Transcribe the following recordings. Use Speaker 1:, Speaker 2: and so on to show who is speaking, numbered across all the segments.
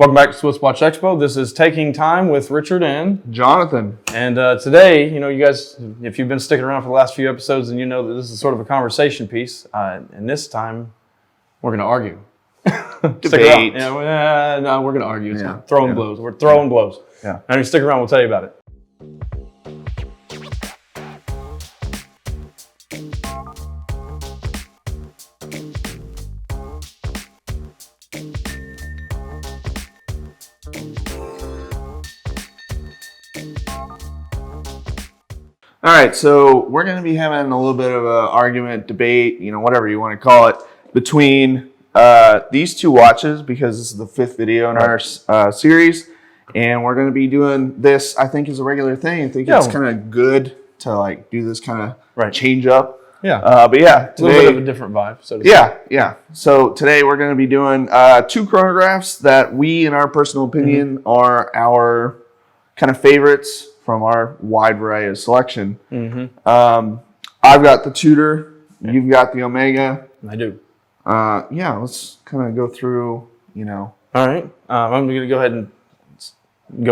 Speaker 1: Welcome back to SwissWatchExpo. This is Taking Time with Richard and
Speaker 2: Jonathan.
Speaker 1: And today, you guys, if you've been sticking around for the last few episodes, then you know that this is sort of a conversation piece. And this time, we're going to argue.
Speaker 2: Debate.
Speaker 1: No, we're going to argue. It's throwing blows. We're throwing blows.
Speaker 2: Yeah.
Speaker 1: Now, you stick around, we'll tell you about it.
Speaker 2: All right, so we're going to be having a little bit of an argument, debate, whatever you want to call it, between these two watches, because this is the 5th video in our series, and we're going to be doing this, I think, as a regular thing. I think it's kind of good to do this kind of change up.
Speaker 1: Yeah.
Speaker 2: But yeah, today,
Speaker 1: a little bit of a different vibe, so to say.
Speaker 2: Yeah. So today we're going to be doing 2 chronographs that we, in our personal opinion, are our kind of favorites from our wide variety of selection. I've got the Tudor. You've got the Omega.
Speaker 1: I do.
Speaker 2: Let's kind of go through,
Speaker 1: All right. I'm going to go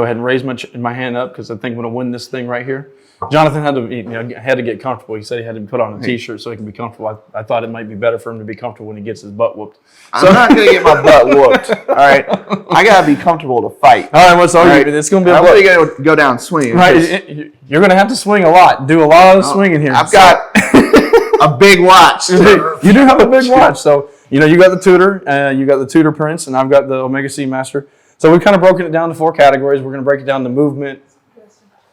Speaker 1: ahead and raise my hand up because I think I'm going to win this thing right here. Jonathan had to get comfortable. He said he had to put on a T-shirt so he can be comfortable. I thought it might be better for him to be comfortable when he gets his butt whooped.
Speaker 2: So I'm not going to get my butt whooped. All right, I got to be comfortable to fight.
Speaker 1: All right, it's going to be.
Speaker 2: I'm really going to go down swinging.
Speaker 1: Right, you're going to have to swing a lot. Do a lot of swinging here.
Speaker 2: I've got a big watch.
Speaker 1: You do have a big watch, so you got the Tudor, you got the Tudor Prince, and I've got the Omega Speedmaster. So we've kind of broken it down to 4 categories. We're going to break it down to movement.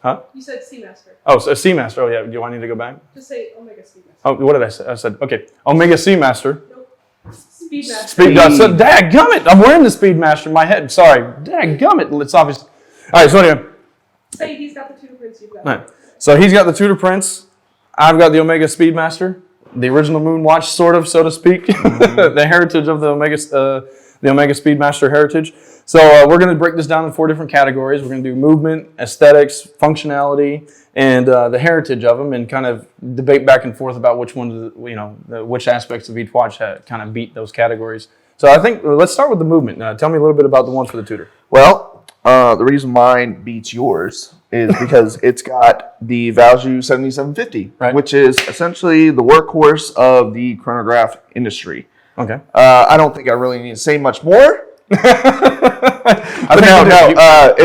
Speaker 1: Huh?
Speaker 3: You said Seamaster.
Speaker 1: Oh, so Seamaster. Oh, yeah. Do I need to go back?
Speaker 3: Just say Omega Speedmaster.
Speaker 1: Oh, what did I say? I said, okay, Omega Seamaster.
Speaker 3: Nope. Speedmaster.
Speaker 1: So, dadgummit, I'm wearing the Speedmaster in my head. Sorry. Dadgummit, it's obvious. All right, so anyway.
Speaker 3: Say he's got the Tudor Prince, you've got
Speaker 1: All right. So he's got the Tudor Prince. I've got the Omega Speedmaster, the original MoonWatch, sort of, so to speak. The heritage of the Omega Speedmaster heritage. So we're going to break this down in 4 different categories. We're going to do movement, aesthetics, functionality, and the heritage of them, and kind of debate back and forth about which ones, which aspects of each watch kind of beat those categories. So I think let's start with the movement. Tell me a little bit about the one for the Tudor.
Speaker 2: Well, the reason mine beats yours is because it's got the Valjoux 7750, which is essentially the workhorse of the chronograph industry.
Speaker 1: Okay.
Speaker 2: I don't think I really need to say much more. It's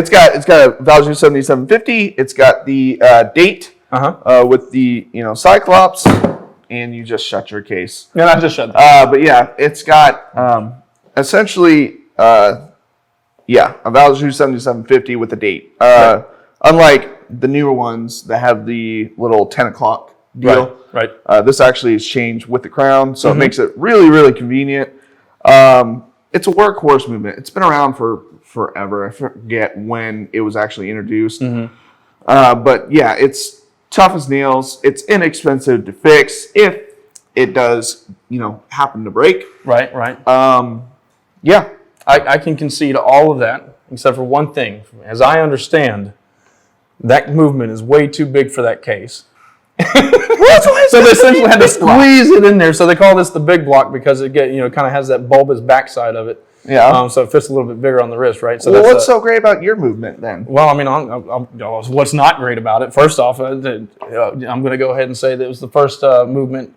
Speaker 2: got a Valjoux 7750. It's got the date with the Cyclops, and you just shut your case.
Speaker 1: Yeah, I just shut that.
Speaker 2: But yeah, it's got essentially a Valjoux 7750 with the date. Unlike the newer ones that have the little 10 o'clock deal,
Speaker 1: right.
Speaker 2: This actually is changed with the crown, so it makes it really, really convenient. It's a workhorse movement. It's been around for forever. I forget when it was actually introduced. But yeah, it's tough as nails. It's inexpensive to fix if it does, happen to break.
Speaker 1: Right.
Speaker 2: Yeah.
Speaker 1: I can concede all of that, except for one thing. As I understand, that movement is way too big for that case. So they simply had to squeeze it in there. So they call this the big block because it kind of has that bulbous backside of it.
Speaker 2: Yeah.
Speaker 1: So it fits a little bit bigger on the wrist, right? So
Speaker 2: well, what's so great about your movement then?
Speaker 1: Well, I mean, what's not great about it? First off, I'm going to go ahead and say that it was the first movement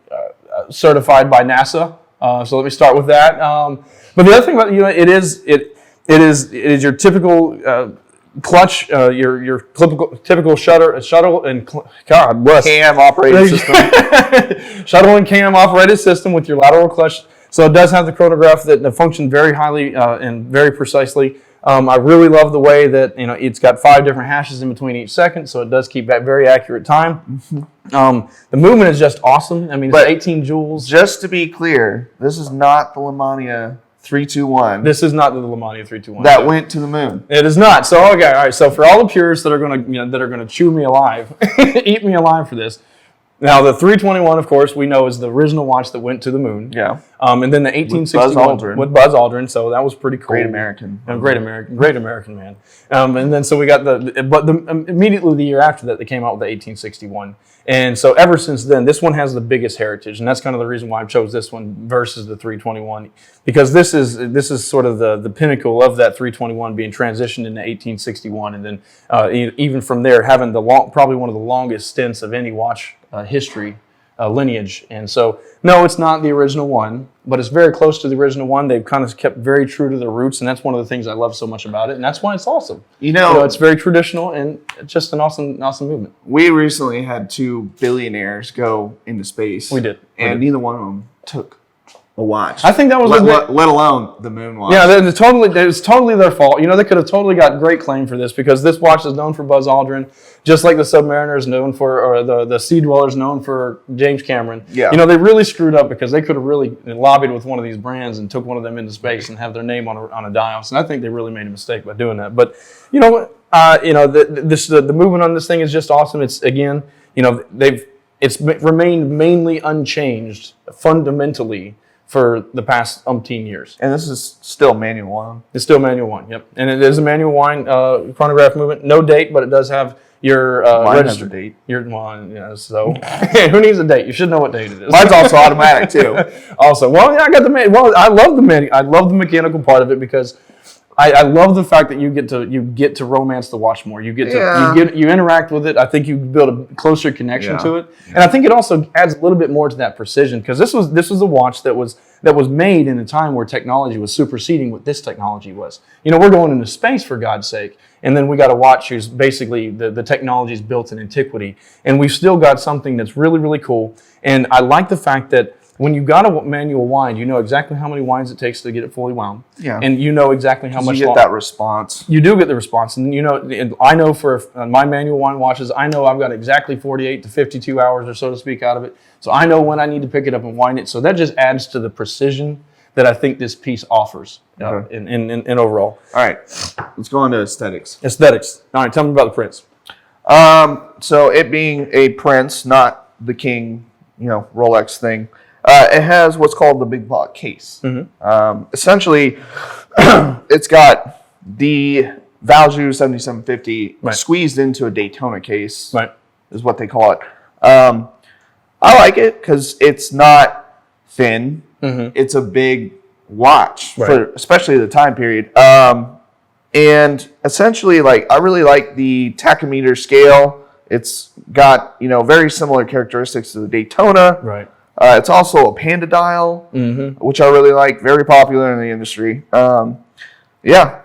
Speaker 1: certified by NASA. So let me start with that. But the other thing about it is your typical. Clutch, your typical shuttle and
Speaker 2: cam operated system.
Speaker 1: Shuttle and cam operated system with your lateral clutch. So it does have the chronograph that functions very highly and very precisely. I really love the way that it's got 5 different hashes in between each second, so it does keep that very accurate time. The movement is just awesome. I mean, it's 18 joules.
Speaker 2: Just to be clear, this is not the Lemania 321.
Speaker 1: This is not the Lemania 321
Speaker 2: that went to the moon.
Speaker 1: It is not. So okay, all right. So for all the purists that are going to chew me alive, eat me alive for this. Now the 321, of course, we know is the original watch that went to the moon.
Speaker 2: Yeah.
Speaker 1: And then the 1861 with Buzz Aldrin, so that was pretty cool.
Speaker 2: Great American.
Speaker 1: Great American man. And then so we got immediately the year after that they came out with the 1861. And so ever since then, this one has the biggest heritage, and that's kind of the reason why I chose this one versus the 321, because this is sort of the pinnacle of that 321 being transitioned into 1861, and then even from there having probably one of the longest stints of any watch history lineage. And so no, it's not the original one, but it's very close to the original one. They've kind of kept very true to their roots, and that's one of the things I love so much about it, and that's why it's awesome. It's very traditional and just an awesome movement.
Speaker 2: We recently had 2 billionaires go into space.
Speaker 1: We did.
Speaker 2: And neither one of them took a watch.
Speaker 1: I think that was
Speaker 2: let alone the moon watch.
Speaker 1: Yeah, it's totally their fault. They could have totally got great claim for this, because this watch is known for Buzz Aldrin, just like the Submariner is known for, or the Sea Dweller is known for James Cameron.
Speaker 2: Yeah.
Speaker 1: They really screwed up, because they could have really lobbied with one of these brands and took one of them into space and have their name on a dial. And I think they really made a mistake by doing that. But you know what? The movement on this thing is just awesome. It's again, it's remained mainly unchanged fundamentally for the past umpteen years.
Speaker 2: And this is still manual wind.
Speaker 1: It's still manual wind, yep. And it is a manual wind chronograph movement. No date, but it does have your register
Speaker 2: date.
Speaker 1: So who needs a date? You should know what date it is.
Speaker 2: Mine's also automatic too.
Speaker 1: Also, I got I love the mechanical part of it, because I love the fact that you get to romance the watch more. You interact with it. I think you build a closer connection to it, and I think it also adds a little bit more to that precision, because this was a watch that was made in a time where technology was superseding what this technology was. We're going into space, for God's sake, and then we got a watch who's basically the technology is built in antiquity, and we've still got something that's really, really cool. And I like the fact that when you got a manual wind, you know exactly how many winds it takes to get it fully wound. Yeah. And you know exactly how much
Speaker 2: you get that response.
Speaker 1: You do get the response. And I know for my manual wind watches, I know I've got exactly 48 to 52 hours or so to speak out of it. So I know when I need to pick it up and wind it. So that just adds to the precision that I think this piece offers in overall.
Speaker 2: All right. Let's go on to aesthetics.
Speaker 1: Aesthetics. All right. Tell me about the Prince.
Speaker 2: So it being a Prince, not the King, Rolex thing. It has what's called the big block case. Mm-hmm. Essentially, it's got the Valjoux 7750 squeezed into a Daytona case, is what they call it. I like it because it's not thin. Mm-hmm. It's a big watch, for especially the time period. And essentially, I really like the tachometer scale. It's got, very similar characteristics to the Daytona.
Speaker 1: Right.
Speaker 2: It's also a Panda dial, which I really like. Very popular in the industry. Yeah,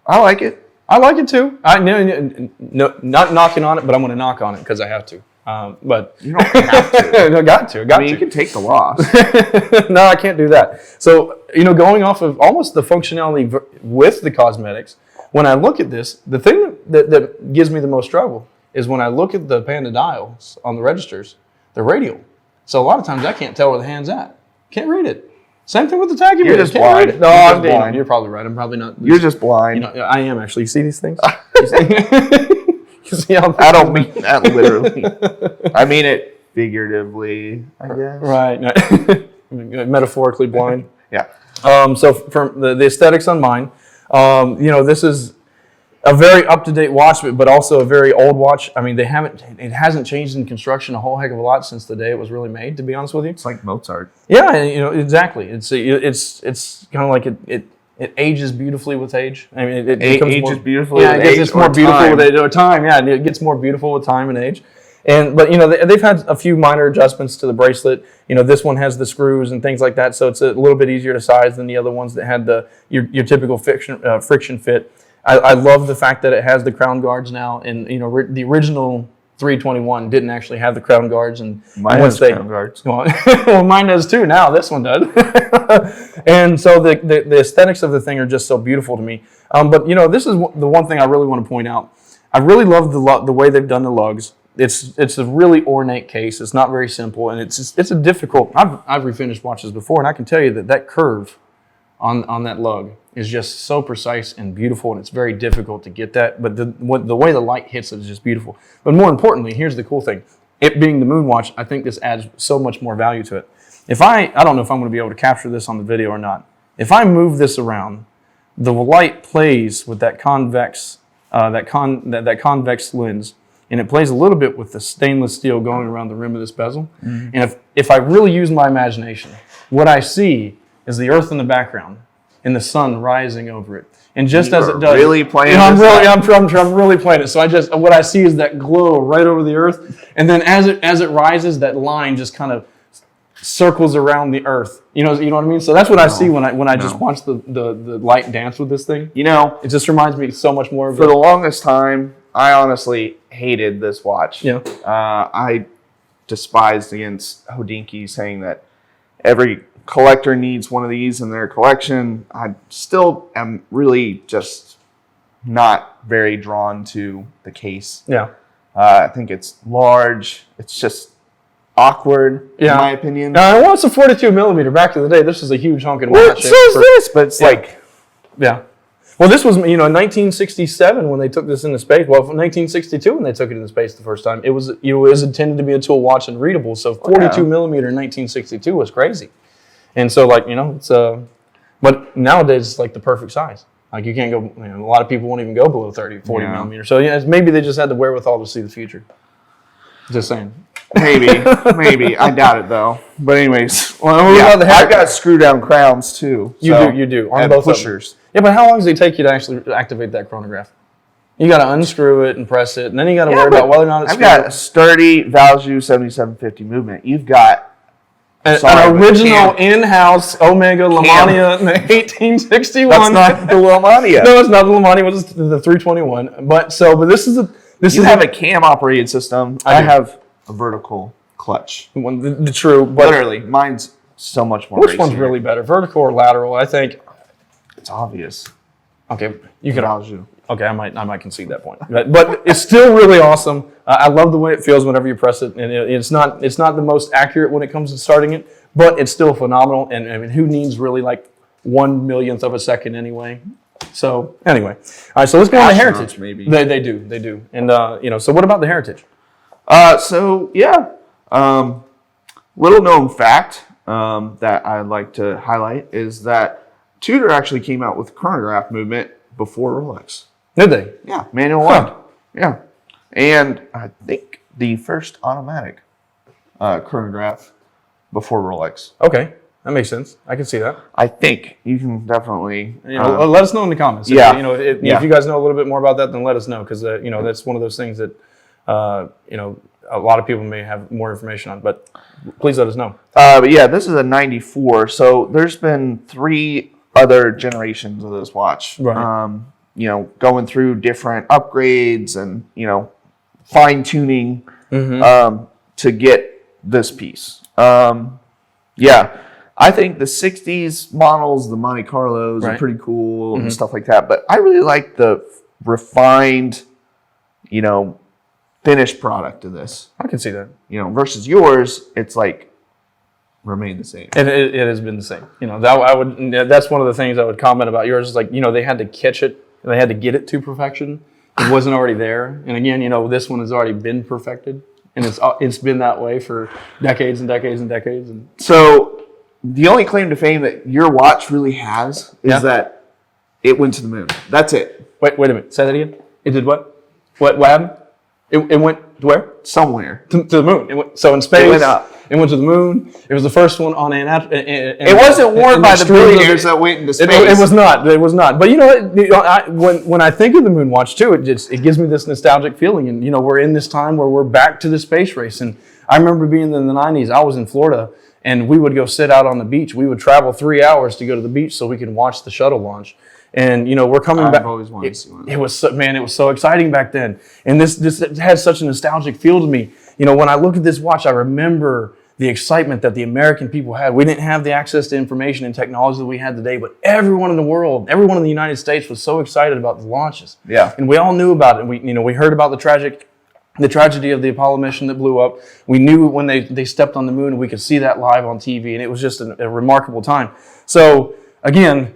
Speaker 2: I like it.
Speaker 1: I like it too. Not knocking on it, but I'm going to knock on it because I have to. But
Speaker 2: you don't have to.
Speaker 1: I got to.
Speaker 2: You can take the loss.
Speaker 1: No, I can't do that. So, going off of almost the functionality with the cosmetics, when I look at this, the thing that gives me the most trouble is when I look at the Panda dials on the registers, they're radial. So a lot of times I can't tell where the hand's at. Can't read it. Same thing with the tachometer.
Speaker 2: You're just blind.
Speaker 1: Read it. No, I'm blind. You're probably right. I'm probably not.
Speaker 2: You're just blind.
Speaker 1: I am actually. You see these things?
Speaker 2: You see how I don't mean that literally. I mean it figuratively, I guess.
Speaker 1: Right. Metaphorically blind.
Speaker 2: Yeah.
Speaker 1: So from the aesthetics on mine, this is a very up-to-date watch, but also a very old watch. I mean, it hasn't changed in construction a whole heck of a lot since the day it was really made, to be honest with you.
Speaker 2: It's like Mozart.
Speaker 1: Yeah, exactly. It's kind of like it ages beautifully with age. I mean, it
Speaker 2: ages beautifully with age.
Speaker 1: Yeah, it gets more beautiful with age or time. Yeah, it gets more beautiful with time and age. But they've had a few minor adjustments to the bracelet. This one has the screws and things like that, so it's a little bit easier to size than the other ones that had your typical friction fit. I love the fact that it has the crown guards now, and the original 321 didn't actually have the crown guards, and
Speaker 2: mine has crown guards.
Speaker 1: Well, mine does too. Now this one does, and so the aesthetics of the thing are just so beautiful to me. But this is the one thing I really want to point out. I really love the way they've done the lugs. It's a really ornate case. It's not very simple, and it's a difficult. I've refinished watches before, and I can tell you that curve on that lug is just so precise and beautiful, and it's very difficult to get that. But the way the light hits it is just beautiful. But more importantly, here's the cool thing. It being the MoonWatch, I think this adds so much more value to it. I don't know if I'm going to be able to capture this on the video or not. If I move this around, the light plays with that convex convex lens, and it plays a little bit with the stainless steel going around the rim of this bezel. And if I really use my imagination, what I see is the Earth in the background and the sun rising over it. And just as it does,
Speaker 2: really playing.
Speaker 1: I'm really playing it. So what I see is that glow right over the Earth, and then as it rises, that line just kind of circles around the Earth. You know what I mean? So that's what I see when I just watch the light dance with this thing. It just reminds me so much more of
Speaker 2: For the longest time, I honestly hated this watch.
Speaker 1: Yeah.
Speaker 2: I despised against Hodinkee saying that every collector needs one of these in their collection. I still am really just not very drawn to the case.
Speaker 1: Yeah.
Speaker 2: I think it's large. It's just awkward, in my opinion.
Speaker 1: Well, it's a 42 millimeter. Back in the day, this is a huge honking watch.
Speaker 2: Well, so is this, but it's like...
Speaker 1: Yeah. Well, this was, in 1967 when they took this into space. Well, from 1962 when they took it into space the first time, it was intended to be a tool watch and readable. So 42 millimeter in 1962 was crazy. And so, it's but nowadays it's like the perfect size. Like you can't go, a lot of people won't even go below 40 millimeters. So maybe they just had the wherewithal to see the future. Just saying.
Speaker 2: Maybe. I doubt it though. But anyways,
Speaker 1: I've
Speaker 2: got screw down crowns too.
Speaker 1: You do. On both
Speaker 2: pushers.
Speaker 1: Yeah, but how long does it take you to actually activate that chronograph? You got to unscrew it and press it, and then you got to worry about whether or not it's.
Speaker 2: I've got a sturdy Valjoux 7750 movement. You've got
Speaker 1: an original in-house Omega Lamania 1861.
Speaker 2: That's not the Lamania.
Speaker 1: No, it's not the Lamania. It was the 321. But this is
Speaker 2: You have a cam operated system. I have a vertical clutch.
Speaker 1: The true, but
Speaker 2: literally, mine's so much more.
Speaker 1: Which one's really better, vertical or lateral? I think
Speaker 2: it's obvious.
Speaker 1: Okay, you can.
Speaker 2: Valjoux.
Speaker 1: Okay, I might concede that point, but it's still really awesome. I love the way it feels whenever you press it, and it's not the most accurate when it comes to starting it, but it's still phenomenal. And I mean, who needs really like 1/1,000,000th of a second anyway? So anyway, all right. So let's go on to Heritage.
Speaker 2: Maybe
Speaker 1: they do, and So what about the Heritage?
Speaker 2: Little known fact that I'd like to highlight is that Tudor actually came out with chronograph movement before Rolex.
Speaker 1: Did they?
Speaker 2: Yeah, manual one. Yeah, and I think the first automatic chronograph before Rolex.
Speaker 1: Okay, that makes sense. I can see that.
Speaker 2: I think you can definitely.
Speaker 1: Let us know in the comments.
Speaker 2: Yeah.
Speaker 1: If you guys know a little bit more about that, then let us know because that's one of those things that a lot of people may have more information on. But please let us know.
Speaker 2: But yeah, this is a 94. So there's been 3 other generations of this watch.
Speaker 1: Right.
Speaker 2: Going through different upgrades and fine tuning to get this piece. I think the 60s models, the Monte Carlos, are pretty cool and stuff like that. But I really like the refined, finished product of this.
Speaker 1: I can see that.
Speaker 2: Versus yours, it's like remained the same.
Speaker 1: It has been the same. That's one of the things I would comment about yours is like, they had to catch it. They had to get it to perfection. It wasn't already there. And again, this one has already been perfected. And it's been that way for decades and decades and decades. And
Speaker 2: so the only claim to fame that your watch really has is that it went to the moon. That's it.
Speaker 1: Wait a minute. Say that again. It did what? What happened? It went to where?
Speaker 2: Somewhere.
Speaker 1: To the moon. So in space.
Speaker 2: It went up.
Speaker 1: It went to the moon. It was the first one on
Speaker 2: it wasn't worn by the billionaires that went into space.
Speaker 1: It was not. It was not. But when I think of the MoonWatch too, it gives me this nostalgic feeling. And we're in this time where we're back to the space race. And I remember being in the 90s. I was in Florida, and we would go sit out on the beach. We would travel 3 hours to go to the beach so we could watch the shuttle launch. And we're coming back.
Speaker 2: I've always wanted to see one.
Speaker 1: It was so exciting back then. And this has such a nostalgic feel to me. When I look at this watch, I remember the excitement that the American people had. We didn't have the access to information and technology that we had today, but everyone in the world, everyone in the United States was so excited about the launches.
Speaker 2: Yeah.
Speaker 1: And we all knew about it. We heard about the tragedy of the Apollo mission that blew up. We knew when they stepped on the moon, and we could see that live on TV, and it was just a remarkable time. So again,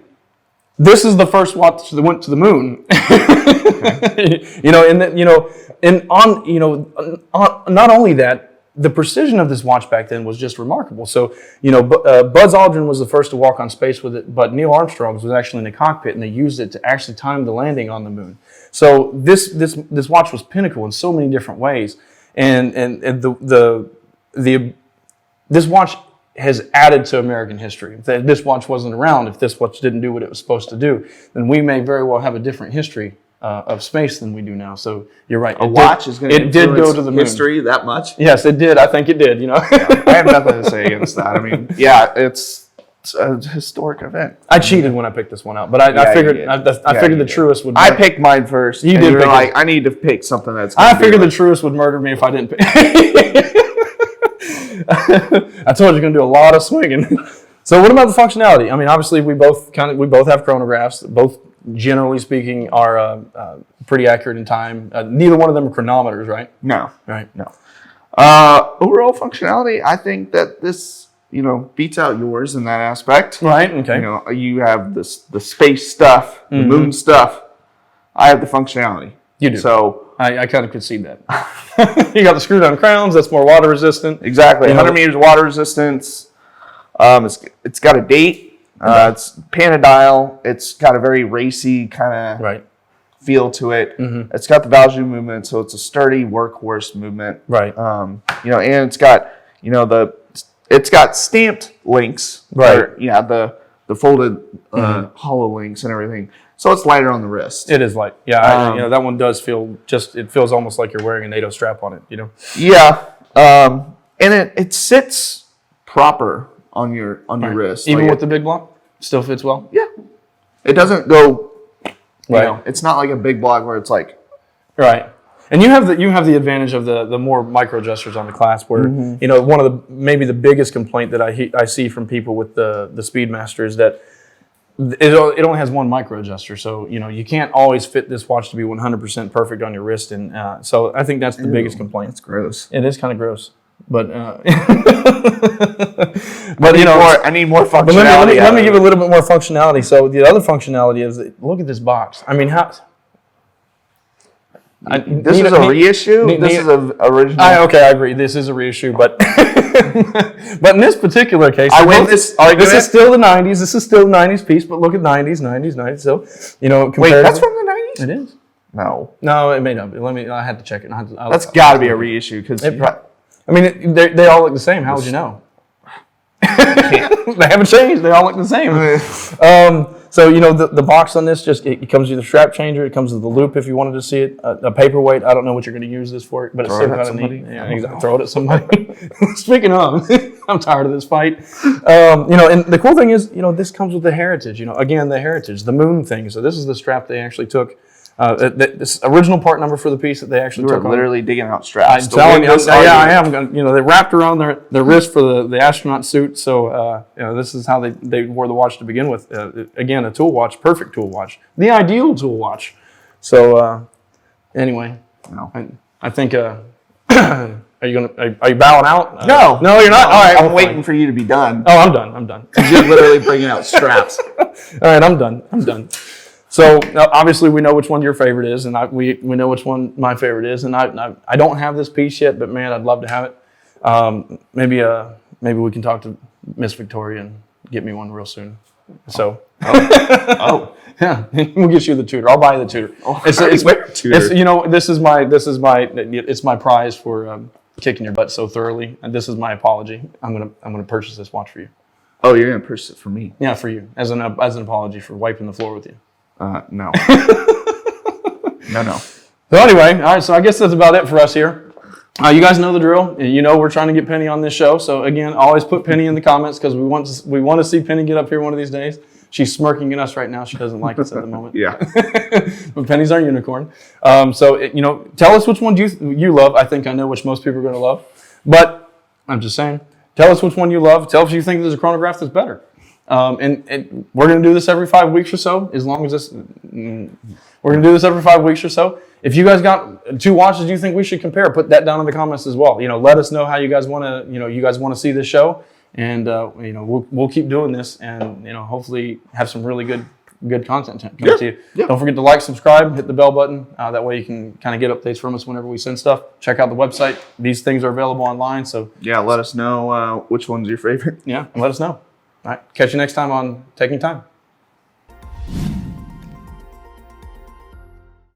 Speaker 1: this is the first watch that went to the moon. Okay. Not only that, the precision of this watch back then was just remarkable. So, Buzz Aldrin was the first to walk on space with it, but Neil Armstrong was actually in the cockpit, and they used it to actually time the landing on the moon. So this watch was pinnacle in so many different ways, and this watch has added to American history. If this watch wasn't around, if this watch didn't do what it was supposed to do, then we may very well have a different history of space than we do now. So you're right.
Speaker 2: A watch is going to
Speaker 1: go to the moon.
Speaker 2: History that much?
Speaker 1: Yes, it did. I think it did.
Speaker 2: Yeah, I have nothing to say against that. I mean, yeah, it's a historic event.
Speaker 1: I cheated when I picked this one out, but I figured the truest would.
Speaker 2: I picked mine first.
Speaker 1: You did.
Speaker 2: Like, I need to pick something that's.
Speaker 1: I figured the truest would murder me if I didn't pick. I told you, you're going to do a lot of swinging. So what about the functionality? I mean, obviously we both have chronographs. Both, generally speaking, are pretty accurate in time. Neither one of them are chronometers, right?
Speaker 2: No.
Speaker 1: Right.
Speaker 2: No. Overall functionality, I think that this, beats out yours in that aspect.
Speaker 1: Right. Okay.
Speaker 2: You have the space stuff, the moon stuff. I have the functionality.
Speaker 1: You do.
Speaker 2: So
Speaker 1: I kind of concede that. You got the screw-down crowns. That's more water resistant.
Speaker 2: Exactly. 100 meters water resistance. It's got a date. It's Panda dial. It's got a very racy kind of feel to it. Mm-hmm. It's got the Valjoux movement, so it's a sturdy workhorse movement. Right. And it's got it's got stamped links. Right. Or, the folded hollow links and everything. So it's lighter on the wrist.
Speaker 1: It is light. Yeah, that one does feel it feels almost like you're wearing a NATO strap on it,
Speaker 2: Yeah. And it sits proper on your wrist.
Speaker 1: Even with the big block? Still fits well?
Speaker 2: Yeah. It doesn't go it's not like a big block where it's like
Speaker 1: right. And you have the advantage of the more micro gestures on the clasp where one of maybe the biggest complaint that I see from people with the Speedmaster is that it only has one micro adjuster, so you can't always fit this watch to be 100% perfect on your wrist, and so I think that's the biggest complaint.
Speaker 2: It's gross.
Speaker 1: It is kind of gross, but
Speaker 2: I need more functionality.
Speaker 1: But let me give it a little bit more functionality. So the other functionality is look at this box. I mean,
Speaker 2: this is a reissue. This is an original.
Speaker 1: Okay, I agree. This is a reissue, but but in this particular case,
Speaker 2: I win this argument.
Speaker 1: This is still the '90s. This is still the '90s piece, but look at '90s. So
Speaker 2: wait, that's from the '90s.
Speaker 1: It is.
Speaker 2: No,
Speaker 1: it may not be. I had to check it.
Speaker 2: That's got to be a reissue because
Speaker 1: I mean, they all look the same. How would you know? They haven't changed. They all look the same. So the box on this it comes with a strap changer. It comes with the loop if you wanted to see it. A paperweight. I don't know what you're going to use this for, but it's still kind of neat. Yeah, exactly. Throw it at somebody. Speaking of, I'm tired of this fight. And the cool thing is, this comes with the heritage. Again, the heritage, the moon thing. So this is the strap they actually took. This original part number for the piece that they actually took.
Speaker 2: Literally digging out straps.
Speaker 1: I'm telling you, I am. They wrapped around their wrist for the astronaut suit. So this is how they wore the watch to begin with. Again, a tool watch, perfect tool watch, the ideal tool watch. So anyway, I think. Are you bowing out?
Speaker 2: No,
Speaker 1: you're not. All right,
Speaker 2: I'm waiting for you to be done.
Speaker 1: Oh, I'm done.
Speaker 2: You're literally bringing out straps.
Speaker 1: All right, I'm done. So obviously we know which one your favorite is, and we know which one my favorite is, and I don't have this piece yet, but man, I'd love to have it. Maybe we can talk to Miss Victoria and get me one real soon. So yeah, we'll get you the Tudor. I'll buy the Tudor. It's my prize for kicking your butt so thoroughly, and this is my apology. I'm gonna purchase this watch for you.
Speaker 2: Oh, you're gonna purchase it for me?
Speaker 1: Yeah, for you as an apology for wiping the floor with you.
Speaker 2: No. No.
Speaker 1: So anyway, all right. So I guess that's about it for us here. You guys know the drill. We're trying to get Penny on this show. So again, always put Penny in the comments because we want to see Penny get up here one of these days. She's smirking at us right now. She doesn't like us at the moment.
Speaker 2: Yeah.
Speaker 1: But Penny's our unicorn. Tell us which one you love. I think I know which most people are going to love. But I'm just saying, tell us which one you love. Tell us if you think there's a chronograph that's better. And we're going to do this every 5 weeks or so, as long as we're going to do this every 5 weeks or so. If you guys got two watches you think we should compare, put that down in the comments as well. Let us know how you guys want to see this show, and we'll keep doing this, and hopefully have some really good good content coming to you.
Speaker 2: Yeah.
Speaker 1: Don't forget to like, subscribe, hit the bell button. That way you can kind of get updates from us whenever we send stuff. Check out the website. These things are available online. So
Speaker 2: Yeah, let us know which one's your favorite.
Speaker 1: yeah, and let us know. All right. Catch you next time on Taking Time.